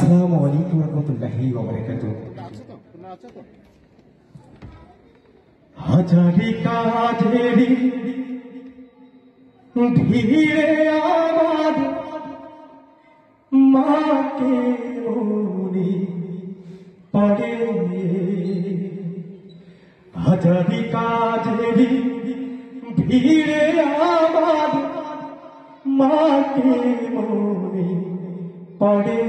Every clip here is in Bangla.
আসসালামু আলাইকুম রহমতুল্লাহি ওয়া বারাকাতুহু। হাজারি কাজেরি ভিড়ে আমার মাকে মনে পড়ে। হাজারি কাজেরি ভিড়ে আমার মাকে মনে পড়ে।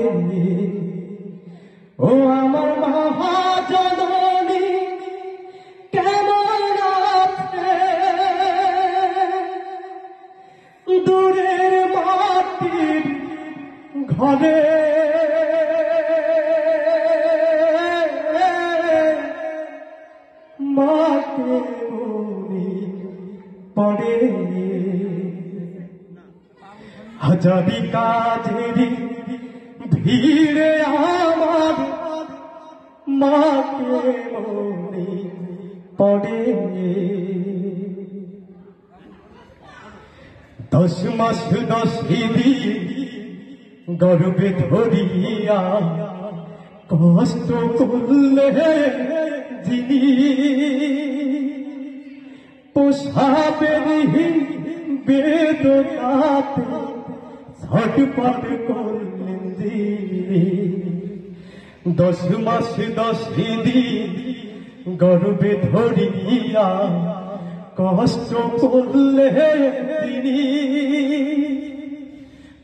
ও আমার মহাজননী কেমন আছে? দূরের মাটির ঘরে মাকে মনে পড়ে। হাজারি কাজেরি ভিড়ে আমার মাকে মনে পড়ে। 10 মাস 10 দিন গর্ভে ধরিয়া কষ্ট করলে যিনি পোষাবেরহীন বেদনাতে ছটপট করলেন যিনি। 10 মাস 10 দিন গর্ভে ধরিয়া কষ্ট করলে তিনি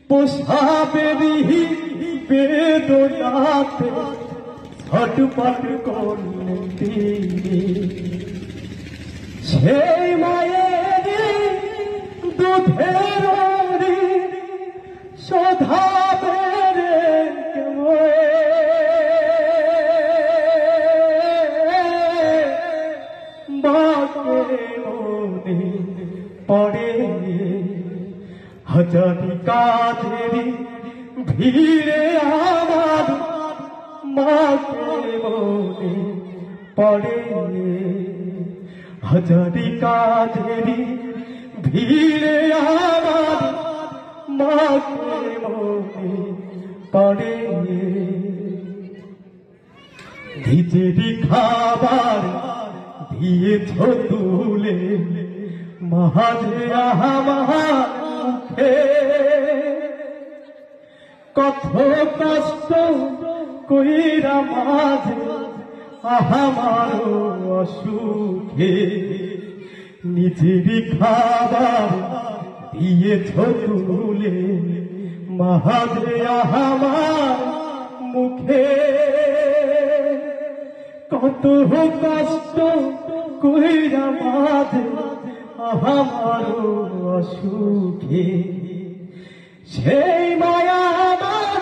পোষাবেরহীন বেদনাতে ছটপট করলেন তিনি। সেই মায়ের দুধের শোধাবে রে মাকে মনে পড়ে। হাজারি কাজেরি ভিড়ে আমার মাকে মনে পড়ে। হাজারি কাজেরি ভিড়ে আমার মাকে মনে পড়ে। নিজেরই খাবার দিয়েছ তুলে মাঝে আমার মুখে, কত কষ্ট কইরা মাঝে আমার অসুখে। নিজেরই খাবার দিয়েছ তুলে মাঝে আমার মুখে, কত কষ্ট কইরা মাঝে আমার অসুখে। সেই মায়া আমার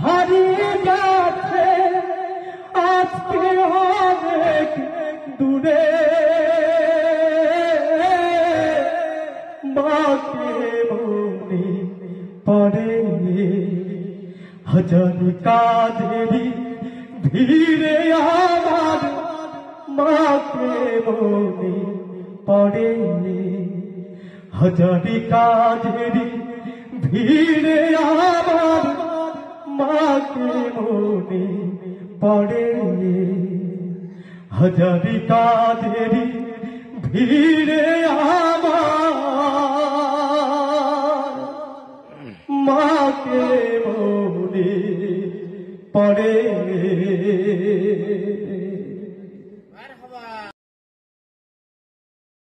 হারিয়ে গেছে আজকে অনেক দূরে। মাকে মনে পড়ে। হাজারি কাজেরি ভিড়ে আমার মাকে মনে পড়ে। হাজারি কাজেরি ভিড়ে আমার মাকে মনে পড়ে। হাজারি কাজেরি ভিড়ে আমার মাকে মনে পড়ে।